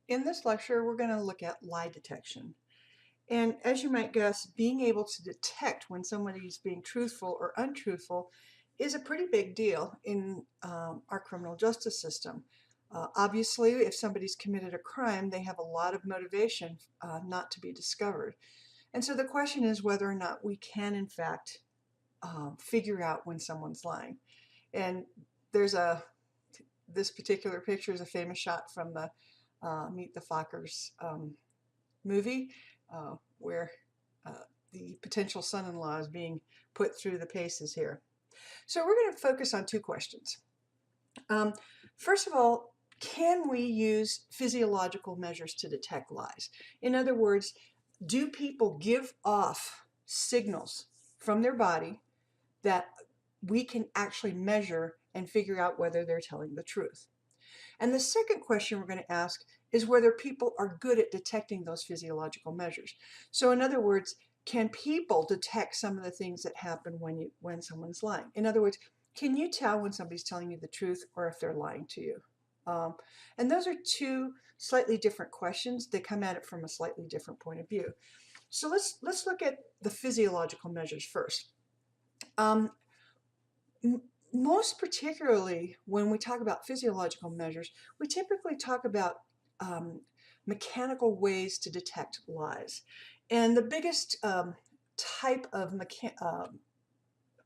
In this lecture, we're going to look at lie detection. And as you might guess, being able to detect when somebody's being truthful or untruthful is a pretty big deal in our criminal justice system. Obviously, if somebody's committed a crime, they have a lot of motivation not to be discovered. And so the question is whether or not we can, in fact, figure out when someone's lying. And there's this particular picture is a famous shot from the Meet the Fockers movie where the potential son-in-law is being put through the paces here. So we're going to focus on two questions. First of all, can we use physiological measures to detect lies? In other words, do people give off signals from their body that we can actually measure and figure out whether they're telling the truth? And the second question we're going to ask is whether people are good at detecting those physiological measures. So in other words, can people detect some of the things that happen when someone's lying? In other words, can you tell when somebody's telling you the truth or if they're lying to you? And those are two slightly different questions. They come at it from a slightly different point of view. So let's look at the physiological measures first. Most particularly when we talk about physiological measures, we typically talk about mechanical ways to detect lies. And the biggest type of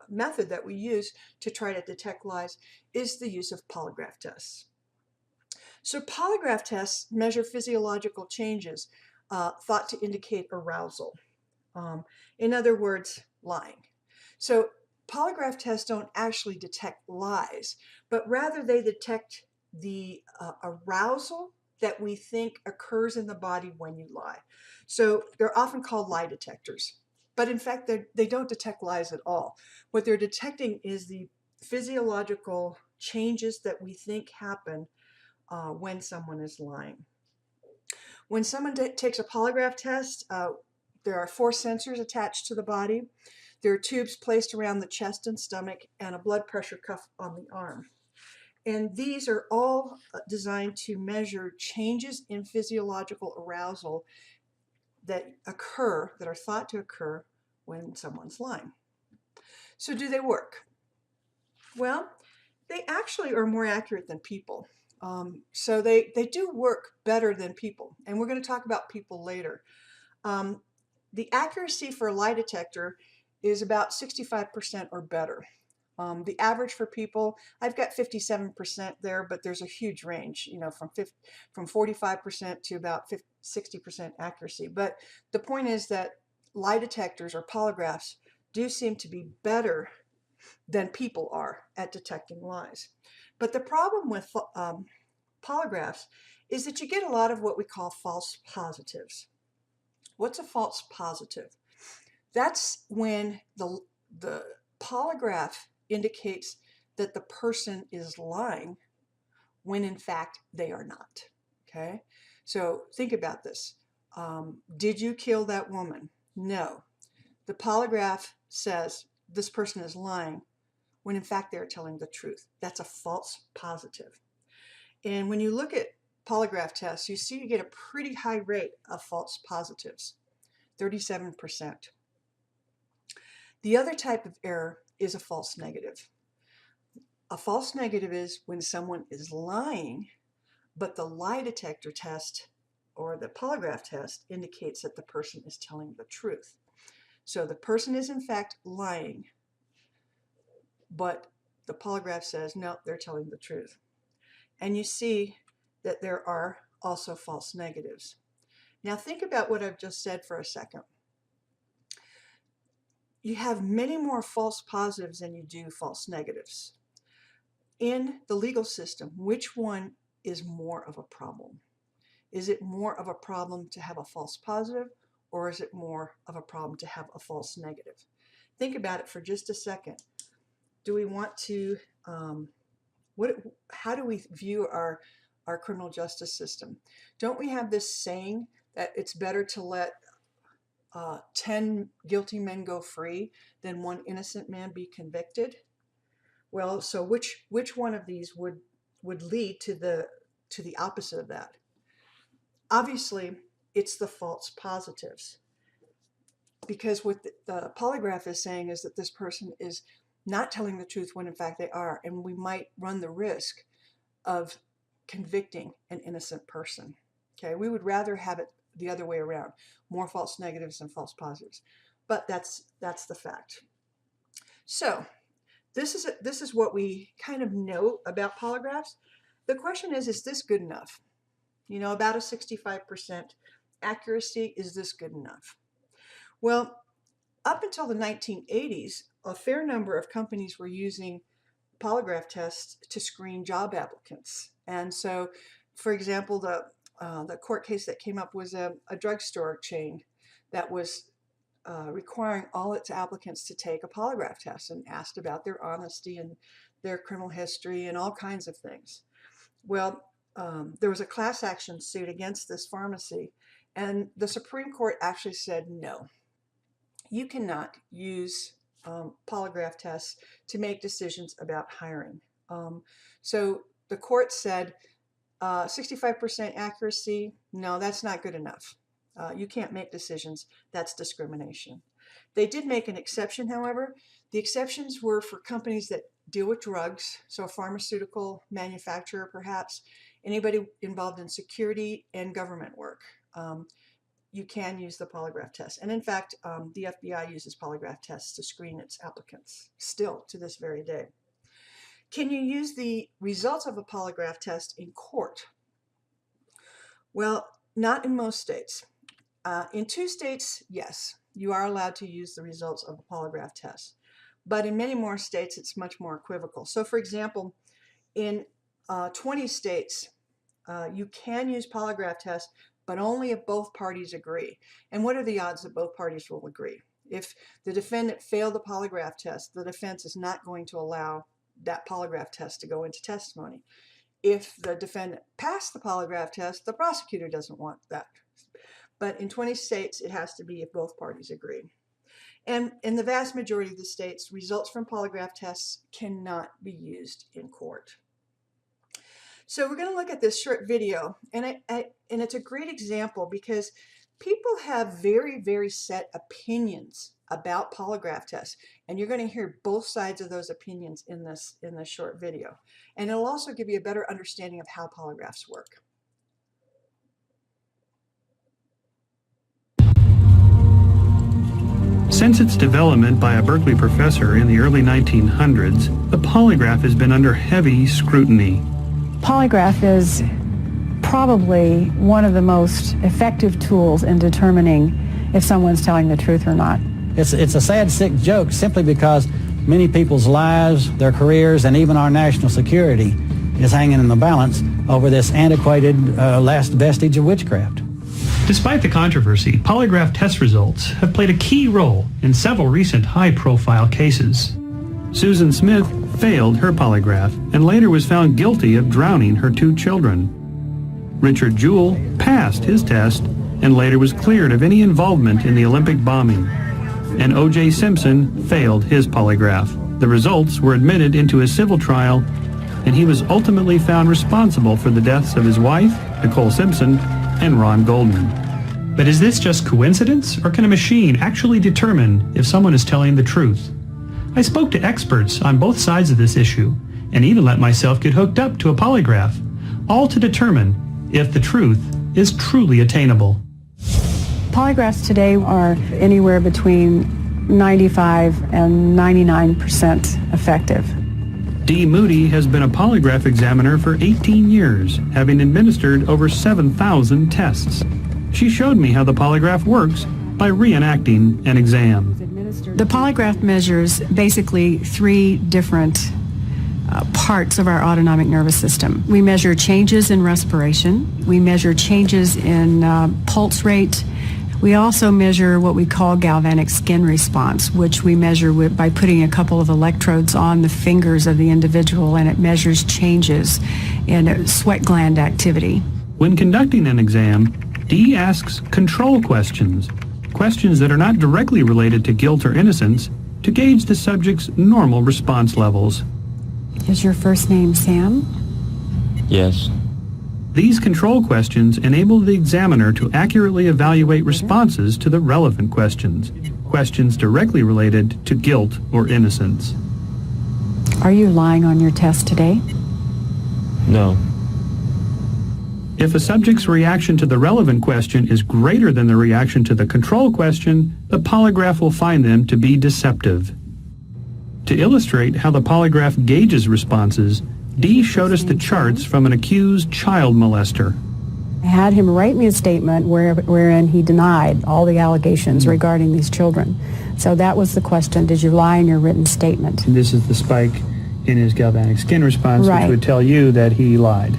method that we use to try to detect lies is the use of polygraph tests. So polygraph tests measure physiological changes thought to indicate arousal. In other words, lying. So polygraph tests don't actually detect lies, but rather they detect the arousal that we think occurs in the body when you lie. So they're often called lie detectors, but in fact they don't detect lies at all. What they're detecting is the physiological changes that we think happen when someone is lying. When someone takes a polygraph test, there are 4 sensors attached to the body. There are tubes placed around the chest and stomach and a blood pressure cuff on the arm. And these are all designed to measure changes in physiological arousal that are thought to occur when someone's lying. So do they work? Well, they actually are more accurate than people. So they do work better than people. And we're going to talk about people later. The accuracy for a lie detector is about 65% or better. The average for people, I've got 57% there, but there's a huge range, from 45% to about 60% accuracy. But the point is that lie detectors or polygraphs do seem to be better than people are at detecting lies. But the problem with polygraphs is that you get a lot of what we call false positives. What's a false positive? That's when the polygraph indicates that the person is lying when in fact they are not. Okay? So think about this. Did you kill that woman? No. The polygraph says this person is lying when in fact they're telling the truth. That's a false positive. And when you look at polygraph tests, you see you get a pretty high rate of false positives, 37%. The other type of error is a false negative. A false negative is when someone is lying, but the lie detector test or the polygraph test indicates that the person is telling the truth. So the person is in fact lying, but the polygraph says, no, they're telling the truth. And you see that there are also false negatives. Now think about what I've just said for a second. You have many more false positives than you do false negatives. In the legal system, which one is more of a problem? Is it more of a problem to have a false positive, or is it more of a problem to have a false negative? Think about it for just a second. Do we want to, how do we view our criminal justice system? Don't we have this saying that it's better to let 10 guilty men go free than one innocent man be convicted? Well, so which one of these would lead to the opposite of that? Obviously, it's the false positives, because what the polygraph is saying is that this person is not telling the truth when in fact they are, and we might run the risk of convicting an innocent person. Okay, we would rather have it the other way around, more false negatives than false positives, but that's the fact. So this is what we kind of know about polygraphs. The question is this good enough? You know, about a 65% accuracy, is this good enough? Well, up until the 1980s, a fair number of companies were using polygraph tests to screen job applicants. And so, for example, the court case that came up was a drugstore chain that was requiring all its applicants to take a polygraph test and asked about their honesty and their criminal history and all kinds of things. Well, there was a class action suit against this pharmacy, and the Supreme Court actually said no. You cannot use polygraph tests to make decisions about hiring. So the court said 65% accuracy, no, that's not good enough. You can't make decisions. That's discrimination. They did make an exception, however. The exceptions were for companies that deal with drugs, so a pharmaceutical manufacturer perhaps, anybody involved in security and government work. You can use the polygraph test. And in fact, the FBI uses polygraph tests to screen its applicants, still to this very day. Can you use the results of a polygraph test in court? Well, not in most states. In 2 states, yes, you are allowed to use the results of a polygraph test. But in many more states, it's much more equivocal. So for example, in 20 states, you can use polygraph tests, but only if both parties agree. And what are the odds that both parties will agree? If the defendant failed the polygraph test, the defense is not going to allow that polygraph test to go into testimony. If the defendant passed the polygraph test, the prosecutor doesn't want that. But in 20 states, it has to be if both parties agree. And in the vast majority of the states, results from polygraph tests cannot be used in court. So we're going to look at this short video, and it's a great example because people have very, very set opinions about polygraph tests, and you're going to hear both sides of those opinions in this short video. And it'll also give you a better understanding of how polygraphs work. Since its development by a Berkeley professor in the early 1900s, the polygraph has been under heavy scrutiny. Polygraph is probably one of the most effective tools in determining if someone's telling the truth or not. It's a sad, sick joke simply because many people's lives, their careers, and even our national security is hanging in the balance over this antiquated last vestige of witchcraft. Despite the controversy, polygraph test results have played a key role in several recent high-profile cases. Susan Smith failed her polygraph and later was found guilty of drowning her 2 children. Richard Jewell passed his test and later was cleared of any involvement in the Olympic bombing. And O.J. Simpson failed his polygraph. The results were admitted into a civil trial, and he was ultimately found responsible for the deaths of his wife, Nicole Simpson, and Ron Goldman. But is this just coincidence, or can a machine actually determine if someone is telling the truth? I spoke to experts on both sides of this issue, and even let myself get hooked up to a polygraph, all to determine if the truth is truly attainable. Polygraphs today are anywhere between 95 and 99% effective. Dee Moody has been a polygraph examiner for 18 years, having administered over 7,000 tests. She showed me how the polygraph works by reenacting an exam. The polygraph measures basically 3 different parts of our autonomic nervous system. We measure changes in respiration. We measure changes in pulse rate. We also measure what we call galvanic skin response, which we measure by putting a couple of electrodes on the fingers of the individual, and it measures changes in sweat gland activity. When conducting an exam, Dee asks control questions, questions that are not directly related to guilt or innocence, to gauge the subject's normal response levels. Is your first name Sam? Yes. These control questions enable the examiner to accurately evaluate responses to the relevant questions, questions directly related to guilt or innocence. Are you lying on your test today? No. If a subject's reaction to the relevant question is greater than the reaction to the control question, the polygraph will find them to be deceptive. To illustrate how the polygraph gauges responses, Dee showed us the charts from an accused child molester. I had him write me a statement wherein he denied all the allegations regarding these children. So that was the question, did you lie in your written statement? This is the spike in his galvanic skin response, Right. which would tell you that he lied.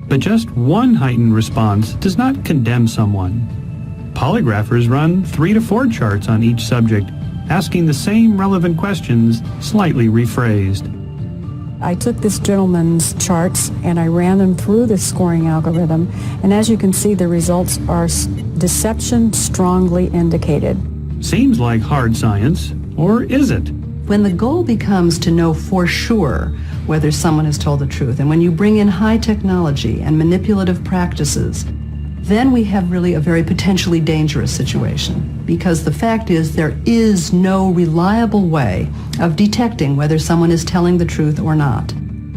But just one heightened response does not condemn someone. Polygraphers run 3 to 4 charts on each subject, asking the same relevant questions, slightly rephrased. I took this gentleman's charts and I ran them through the scoring algorithm, and as you can see, the results are deception strongly indicated. Seems like hard science, or is it? When the goal becomes to know for sure whether someone has told the truth, and when you bring in high technology and manipulative practices, then we have really a very potentially dangerous situation, because the fact is there is no reliable way of detecting whether someone is telling the truth or not.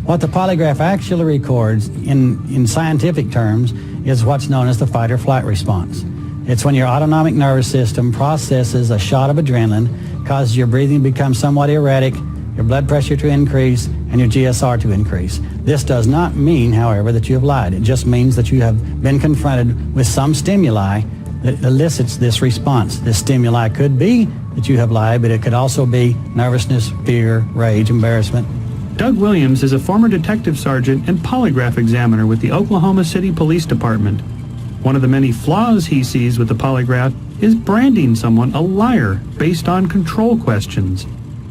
What the polygraph actually records in scientific terms is what's known as the fight or flight response. It's when your autonomic nervous system processes a shot of adrenaline, causes your breathing to become somewhat erratic, your blood pressure to increase, and your GSR to increase. This does not mean, however, that you have lied. It just means that you have been confronted with some stimuli that elicits this response. This stimuli could be that you have lied, but it could also be nervousness, fear, rage, embarrassment. Doug Williams is a former detective sergeant and polygraph examiner with the Oklahoma City Police Department. One of the many flaws he sees with the polygraph is branding someone a liar based on control questions.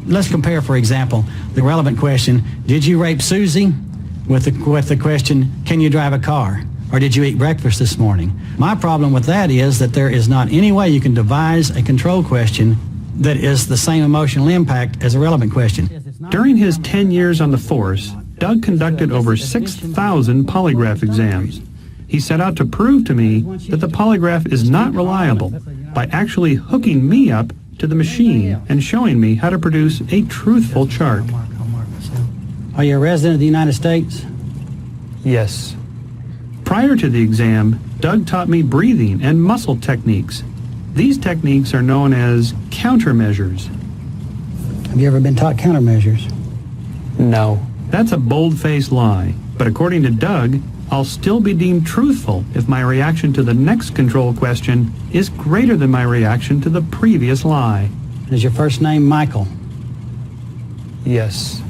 Let's compare, for example, the relevant question, did you rape Susie? With the question, can you drive a car? Or did you eat breakfast this morning? My problem with that is that there is not any way you can devise a control question that is the same emotional impact as a relevant question. During his 10 years on the force, Doug conducted over 6,000 polygraph exams. He set out to prove to me that the polygraph is not reliable by actually hooking me up to the machine and showing me how to produce a truthful chart. Are you a resident of the United States? Yes. Prior to the exam, Doug taught me breathing and muscle techniques. These techniques are known as countermeasures. Have you ever been taught countermeasures? No. That's a bold-faced lie, but according to Doug, I'll still be deemed truthful if my reaction to the next control question is greater than my reaction to the previous lie. Is your first name Michael? Yes.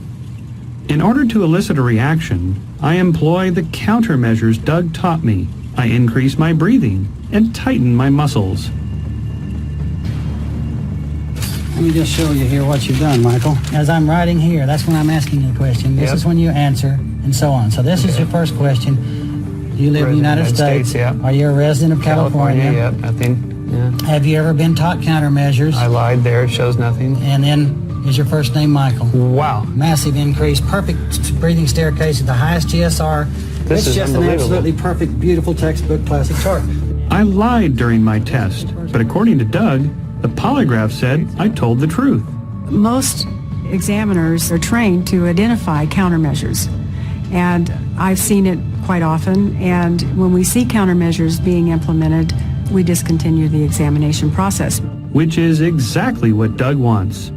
In order to elicit a reaction, I employ the countermeasures Doug taught me. I increase my breathing and tighten my muscles. Let me just show you here what you've done, Michael. As I'm writing here, that's when I'm asking you the question. This is when you answer, and so on. So this is your first question. Do you live in the United States? Yeah. Are you a resident of California? Yep, nothing. Yeah. Have you ever been taught countermeasures? I lied there, it shows nothing. And then is your first name Michael? Wow. Massive increase, perfect breathing staircase at the highest GSR. This it's is just an unbelievable. absolutely perfect, beautiful textbook classic chart. I lied during my test, but according to Doug, the polygraph said I told the truth. Most examiners are trained to identify countermeasures, and I've seen it quite often, and when we see countermeasures being implemented, we discontinue the examination process. Which is exactly what Doug wants.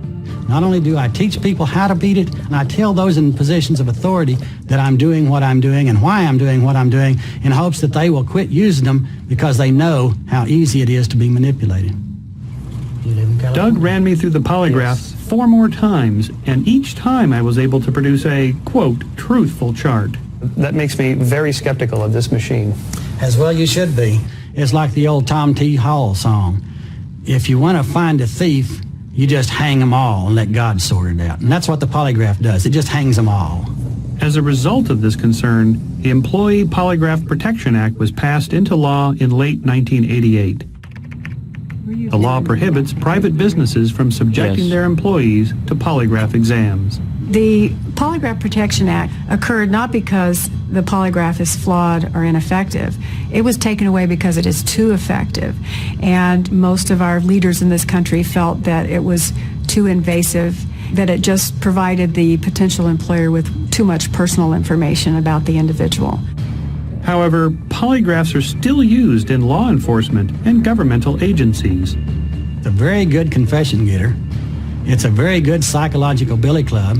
Not only do I teach people how to beat it, and I tell those in positions of authority that I'm doing what I'm doing and why I'm doing what I'm doing in hopes that they will quit using them because they know how easy it is to be manipulated. You live in California? Doug ran me through the polygraph 4 more times, and each time I was able to produce a, quote, truthful chart. That makes me very skeptical of this machine. As well you should be. It's like the old Tom T. Hall song. If you want to find a thief, you just hang them all and let God sort it out. And that's what the polygraph does. It just hangs them all. As a result of this concern, the Employee Polygraph Protection Act was passed into law in late 1988. The law prohibits private businesses from subjecting Yes. their employees to polygraph exams. The Polygraph Protection Act occurred not because the polygraph is flawed or ineffective. It was taken away because it is too effective. And most of our leaders in this country felt that it was too invasive, that it just provided the potential employer with too much personal information about the individual. However, polygraphs are still used in law enforcement and governmental agencies. It's a very good confession getter. It's a very good psychological billy club.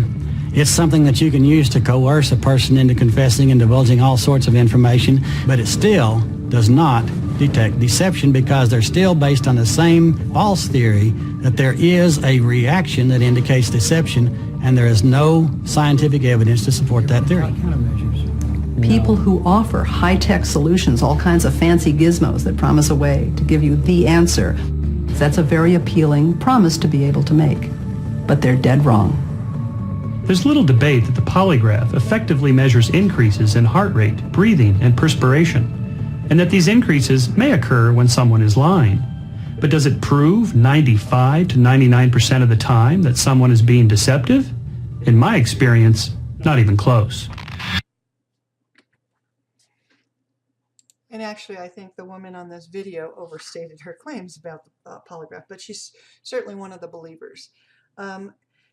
It's something that you can use to coerce a person into confessing and divulging all sorts of information, but it still does not detect deception because they're still based on the same false theory that there is a reaction that indicates deception, and there is no scientific evidence to support that theory. People who offer high-tech solutions, all kinds of fancy gizmos that promise a way to give you the answer, that's a very appealing promise to be able to make. But they're dead wrong. There's little debate that the polygraph effectively measures increases in heart rate, breathing, and perspiration, and that these increases may occur when someone is lying. But does it prove 95 to 99% of the time that someone is being deceptive? In my experience, not even close. And actually, I think the woman on this video overstated her claims about the polygraph, but she's certainly one of the believers.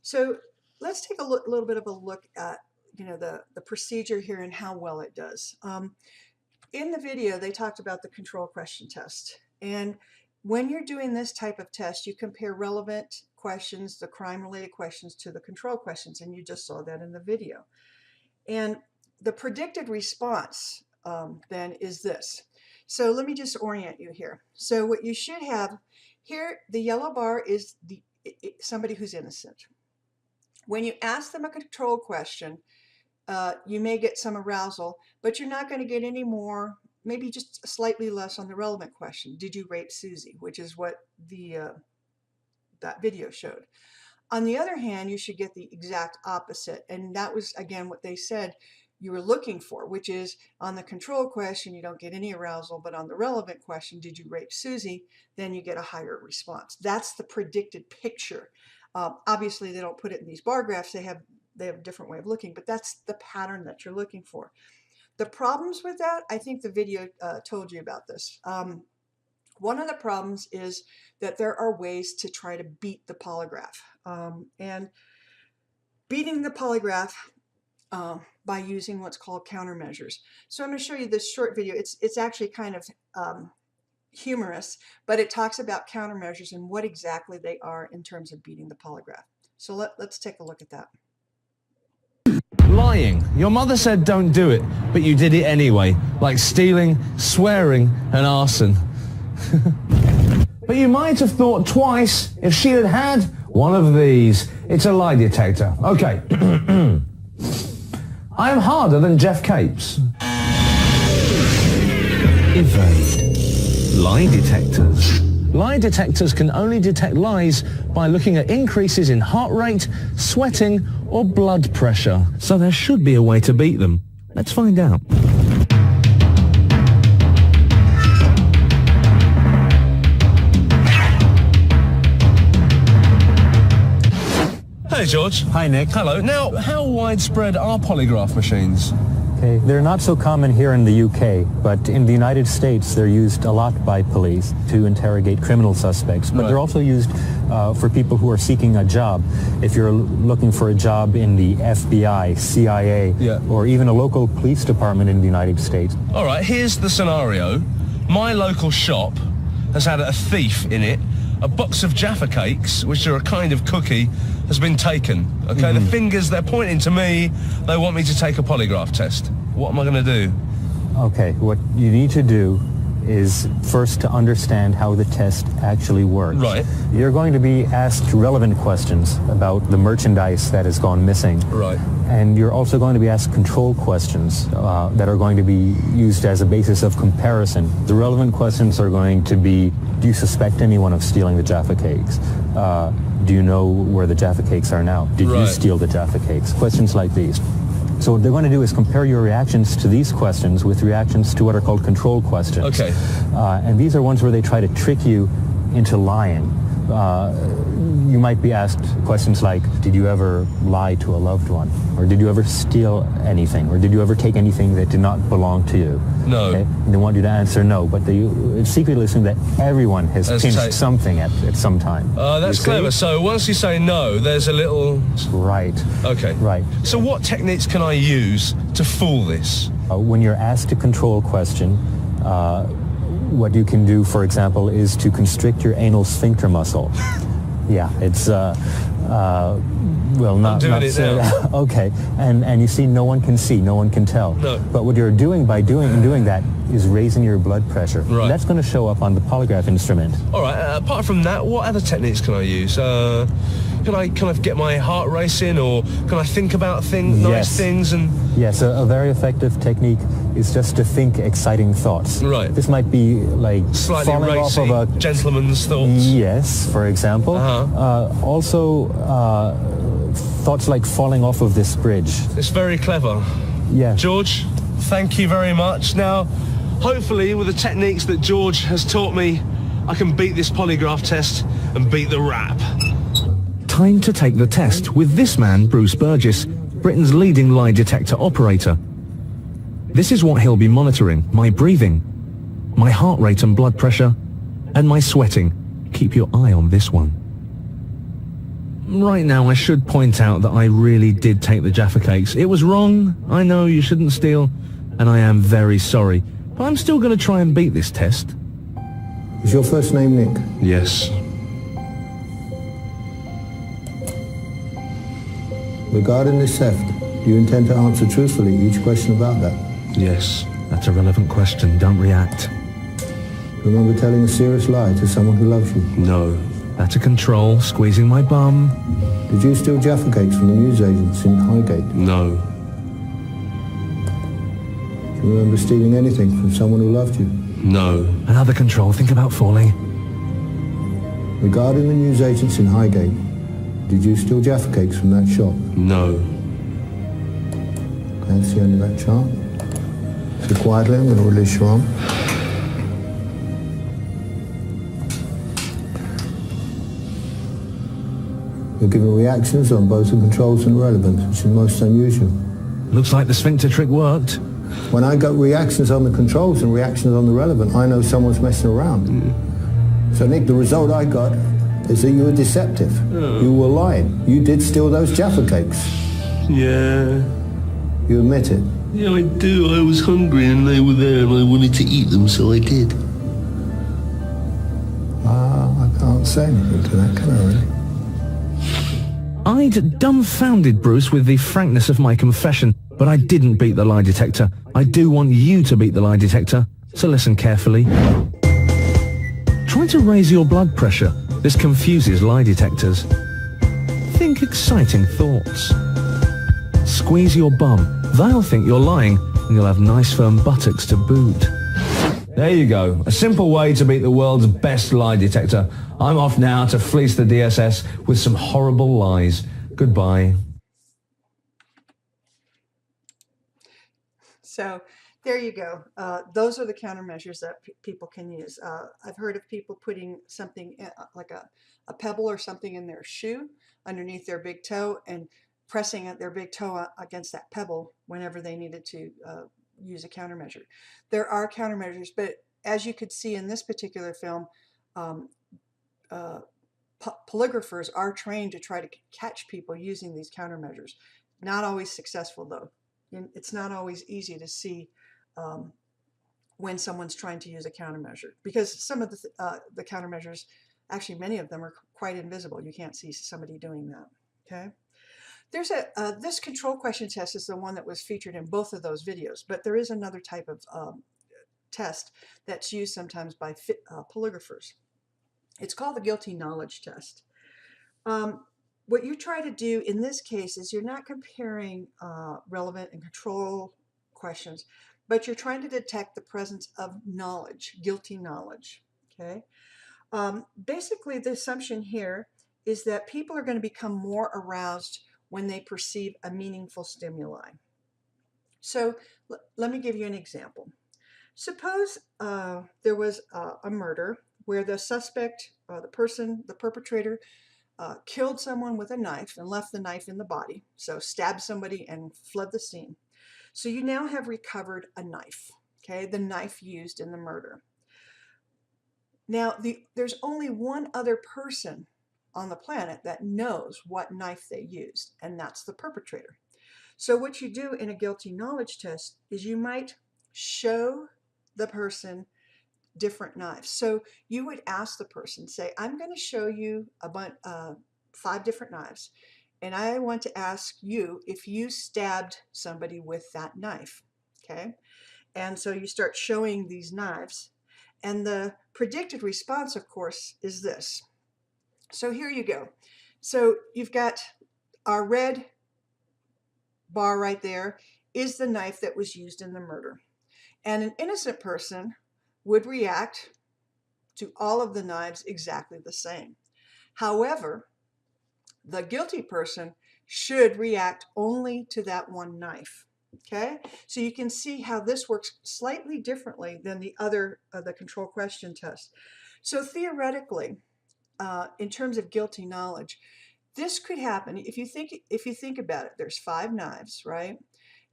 So let's take a little bit of a look at, the procedure here and how well it does. In the video, they talked about the control question test. And when you're doing this type of test, you compare relevant questions, the crime-related questions, to the control questions, and you just saw that in the video. And the predicted response then is this. So let me just orient you here. So what you should have here, the yellow bar is somebody who's innocent. When you ask them a control question, you may get some arousal, but you're not going to get any more, maybe just slightly less on the relevant question. Did you rape Susie? Which is what that video showed. On the other hand, you should get the exact opposite. And that was, again, what they said you were looking for, which is on the control question, you don't get any arousal, but on the relevant question, did you rape Susie? Then you get a higher response. That's the predicted picture. Obviously, they don't put it in these bar graphs. They have a different way of looking, but that's the pattern that you're looking for. The problems with that, I think the video told you about this. One of the problems is that there are ways to try to beat the polygraph. And beating the polygraph by using what's called countermeasures. So I'm going to show you this short video. It's actually kind of humorous, but it talks about countermeasures and what exactly they are in terms of beating the polygraph. So let's take a look at that. Lying. Your mother said don't do it, but you did it anyway, like stealing, swearing, and arson. But you might have thought twice if she had had one of these. It's a lie detector. Okay. I am harder than Jeff Capes. Evade. Lie detectors. Lie detectors can only detect lies by looking at increases in heart rate, sweating, or blood pressure. So there should be a way to beat them. Let's find out. Hey, George. Hi, Nick. Hello. Now, how widespread are polygraph machines? Okay, they're not so common here in the UK, but in the United States they're used a lot by police to interrogate criminal suspects. But they're also used for people who are seeking a job. If you're looking for a job in the FBI, CIA, or even a local police department in the United States. All right, here's the scenario. My local shop has had a thief in it. A box of Jaffa cakes, which are a kind of cookie, has been taken. Okay, the fingers, they're pointing to me. They want me to take a polygraph test. What am I going to do? Okay, what you need to do is first to understand how the test actually works. Right. You're going to be asked relevant questions about the merchandise that has gone missing. Right. And you're also going to be asked control questions that are going to be used as a basis of comparison. The relevant questions are going to be, do you suspect anyone of stealing the Jaffa cakes? Do you know where the Jaffa cakes are now? Did you steal the Jaffa cakes? Questions like these. So what they're going to do is compare your reactions to these questions with reactions to what are called control questions. Okay. And these are ones where they try to trick you into lying. you might be asked questions like, did you ever lie to a loved one? Or did you ever steal anything? Or did you ever take anything that did not belong to you? No. Okay? And they want you to answer no, but they secretly assume that everyone has pinched something at some time. That's clever. So once you say no, there's a little... Right. Okay. Right. So what techniques can I use to fool this? When you're asked a control question, what you can do, for example, is to constrict your anal sphincter muscle. Yeah, it's, well, not... I'm doing it now. Okay, and you see, no one can see, no one can tell. No. But what you're doing by doing that is raising your blood pressure. Right. That's going to show up on the polygraph instrument. All right, apart from that, what other techniques can I use? Can I kind of get my heart racing, or can I think about nice things? And Yes, a very effective technique is just to think exciting thoughts. Right. This might be like slightly falling racy, off of a... gentleman's thoughts. Yes, for example. Also, thoughts like falling off of this bridge. It's very clever. Yeah. George, thank you very much. Now, hopefully, with the techniques that George has taught me, I can beat this polygraph test and beat the rap. Time to take the test with this man, Bruce Burgess, Britain's leading lie detector operator. This is what he'll be monitoring: my breathing, my heart rate and blood pressure, and my sweating. Keep your eye on this one. Right now, I should point out that I really did take the Jaffa Cakes. It was wrong. I know you shouldn't steal, and I am very sorry. But I'm still going to try and beat this test. Is your first name Nick? Yes. Regarding this theft, do you intend to answer truthfully each question about that? Yes. That's a relevant question. Don't react. Remember telling a serious lie to someone who loves you? No. That's a control, squeezing my bum. Did you steal Jaffa Cakes from the newsagents in Highgate? No. Do you remember stealing anything from someone who loved you? No. Another control. Think about falling. Regarding the newsagents in Highgate, did you steal Jaffa Cakes from that shop? No. Okay, that's the end of that chart. So quietly, I'm going to release your arm. You're giving reactions on both the controls and relevance, which is most unusual. Looks like the sphincter trick worked. When I got reactions on the controls and reactions on the relevant, I know someone's messing around. So Nick, the result I got is that you were deceptive. You were lying. You did steal those Jaffa Cakes. Yeah. You admit it. Yeah, I do. I was hungry and they were there and I wanted to eat them, so I did. I can't say anything to that, can I really? I'd dumbfounded Bruce with the frankness of my confession, but I didn't beat the lie detector. I do want you to beat the lie detector, so listen carefully. Try to raise your blood pressure. This confuses lie detectors. Think exciting thoughts. Squeeze your bum. They'll think you're lying, and you'll have nice firm buttocks to boot. There you go. A simple way to beat the world's best lie detector. I'm off now to fleece the DSS with some horrible lies. Goodbye. So there you go. Those are the countermeasures that people can use. I've heard of people putting something like a pebble or something in their shoe underneath their big toe and pressing their big toe against that pebble whenever they needed to use a countermeasure. There are countermeasures, but as you could see in this particular film, polygraphers are trained to try to catch people using these countermeasures. Not always successful, though. And it's not always easy to see when someone's trying to use a countermeasure, because some of the countermeasures, actually many of them are quite invisible. You can't see somebody doing that. Okay. There's this control question test is the one that was featured in both of those videos, but there is another type of test that's used sometimes by polygraphers. It's called the guilty knowledge test. What you try to do in this case is you're not comparing relevant and control questions, but you're trying to detect the presence of knowledge, guilty knowledge. Okay. Basically, the assumption here is that people are going to become more aroused when they perceive a meaningful stimuli. So let me give you an example. Suppose there was a murder where the suspect, the perpetrator, killed someone with a knife and left the knife in the body. So stabbed somebody and fled the scene. So you now have recovered a knife, okay, the knife used in the murder. Now, there's only one other person on the planet that knows what knife they used, and that's the perpetrator. So what you do in a guilty knowledge test is you might show the person different knives. So you would ask the person, say, I'm going to show you 5 different knives, and I want to ask you if you stabbed somebody with that knife, okay? And so you start showing these knives, and the predicted response, of course, is this. So here you go. So you've got our red bar right there is the knife that was used in the murder. And an innocent person would react to all of the knives exactly the same. However, the guilty person should react only to that one knife. Okay, so you can see how this works slightly differently than the other, the control question test. So theoretically, in terms of guilty knowledge, this could happen if you think about it. There's 5 knives, right?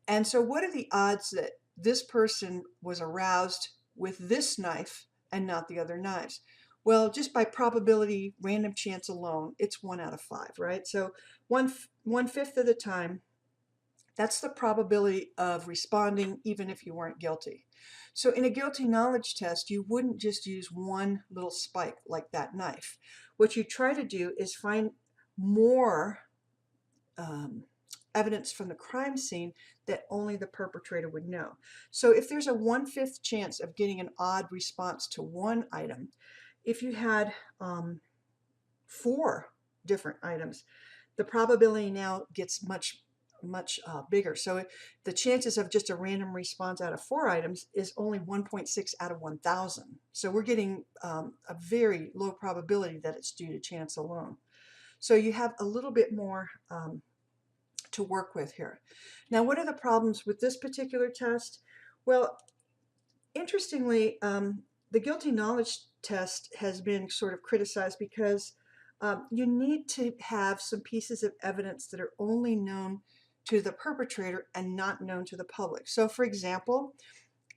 And so what are the odds that this person was aroused with this knife and not the other knives? Well, just by probability, random chance alone, it's 1 out of 5, right? So 1/5 of the time, that's the probability of responding even if you weren't guilty. So in a guilty knowledge test, you wouldn't just use one little spike like that knife. What you try to do is find more evidence from the crime scene that only the perpetrator would know. So if there's a 1/5 chance of getting an odd response to one item, if you had 4 different items, the probability now gets much bigger. So the chances of just a random response out of 4 items is only 1.6 out of 1,000. So we're getting a very low probability that it's due to chance alone. So you have a little bit more to work with here. Now, what are the problems with this particular test? Well, interestingly, the guilty knowledge test has been sort of criticized because you need to have some pieces of evidence that are only known to the perpetrator and not known to the public. So for example,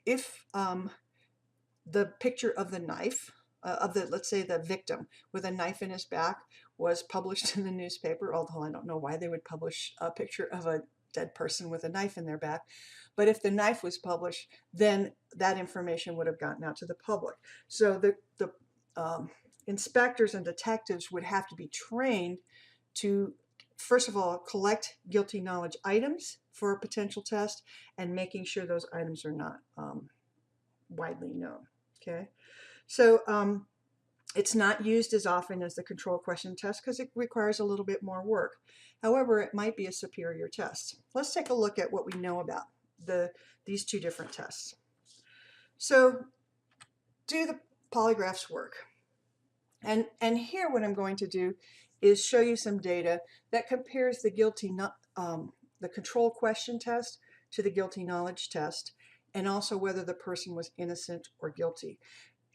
if the picture of the knife, let's say the victim with a knife in his back was published in the newspaper, although I don't know why they would publish a picture of a dead person with a knife in their back, but if the knife was published, then that information would have gotten out to the public. So the inspectors and detectives would have to be trained to, first of all, collect guilty knowledge items for a potential test and making sure those items are not widely known. Okay, so it's not used as often as the control question test because it requires a little bit more work. However, it might be a superior test. Let's take a look at what we know about these 2 different tests. So, do the polygraphs work? And here what I'm going to do is show you some data that compares the control question test to the guilty knowledge test, and also whether the person was innocent or guilty.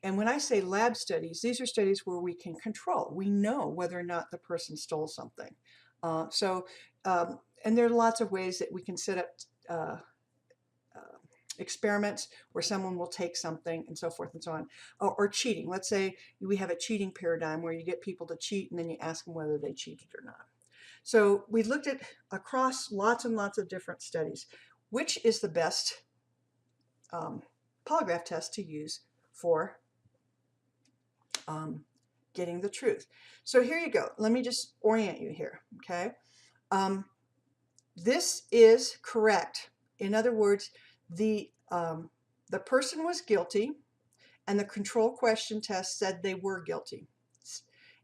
And when I say lab studies, these are studies where we can control. We know whether or not the person stole something. And there are lots of ways that we can set up experiments where someone will take something and so forth and so on. Or cheating. Let's say we have a cheating paradigm where you get people to cheat and then you ask them whether they cheated or not. So we looked at across lots and lots of different studies, which is the best polygraph test to use for getting the truth. So here you go. Let me just orient you here, okay? This is correct. In other words, the person was guilty, and the control question test said they were guilty.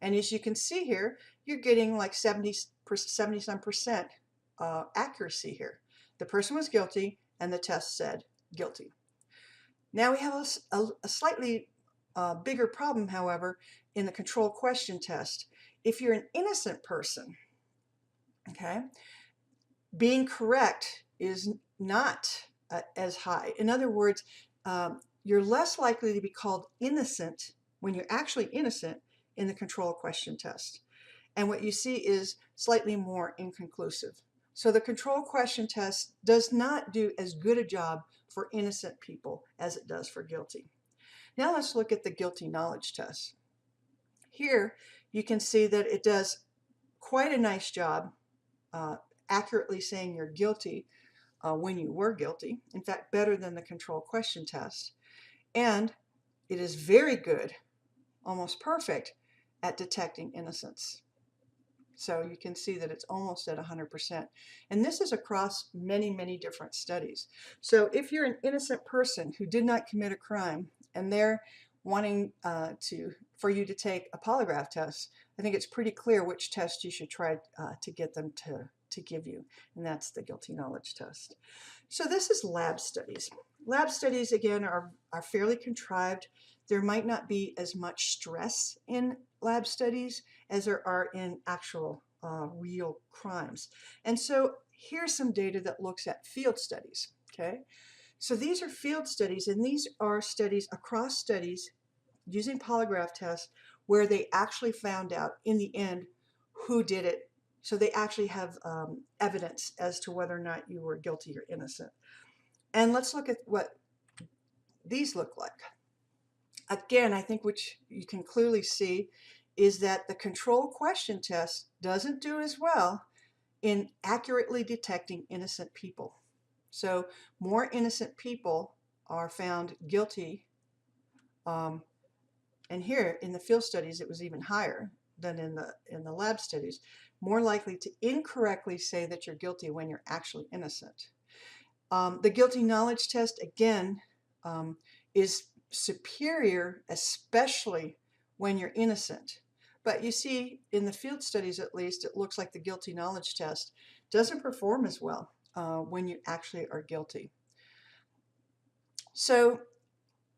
And as you can see here, you're getting like 70-some% accuracy here. The person was guilty, and the test said guilty. Now we have a slightly bigger problem, however, in the control question test. If you're an innocent person, okay, being correct is not as high. In other words, you're less likely to be called innocent when you're actually innocent in the control question test. And what you see is slightly more inconclusive. So the control question test does not do as good a job for innocent people as it does for guilty. Now let's look at the guilty knowledge test. Here you can see that it does quite a nice job accurately saying you're guilty when you were guilty. In fact, better than the control question test. And it is very good, almost perfect, at detecting innocence. So you can see that it's almost at 100%. And this is across many, many different studies. So if you're an innocent person who did not commit a crime and they're wanting for you to take a polygraph test, I think it's pretty clear which test you should try to get them to give you, and that's the guilty knowledge test. So this is lab studies. Lab studies, again, are fairly contrived. There might not be as much stress in lab studies as there are in actual real crimes. And so here's some data that looks at field studies, okay? So these are field studies, and these are studies across studies using polygraph tests where they actually found out in the end who did it. So they actually have evidence as to whether or not you were guilty or innocent. And let's look at what these look like. Again, I think which you can clearly see is that the control question test doesn't do as well in accurately detecting innocent people. So more innocent people are found guilty, and here in the field studies it was even higher than in the lab studies, more likely to incorrectly say that you're guilty when you're actually innocent. The guilty knowledge test, again, is superior, especially when you're innocent. But you see, in the field studies at least, it looks like the guilty knowledge test doesn't perform as well when you actually are guilty. So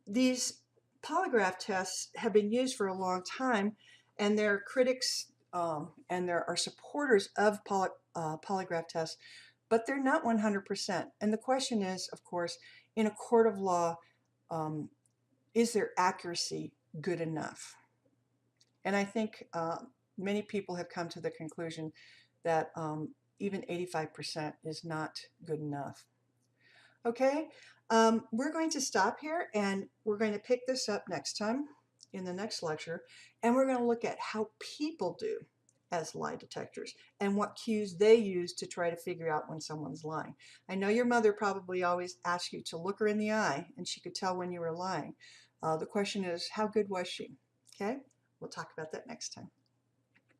these polygraph tests have been used for a long time, and there are critics and there are supporters of polygraph tests, but they're not 100%. And the question is, of course, in a court of law, is their accuracy good enough? And I think many people have come to the conclusion that even 85% is not good enough. Okay, we're going to stop here, and we're going to pick this up next time in the next lecture, and we're going to look at how people do as lie detectors and what cues they use to try to figure out when someone's lying. I know your mother probably always asked you to look her in the eye and she could tell when you were lying. The question is, how good was she? Okay, we'll talk about that next time.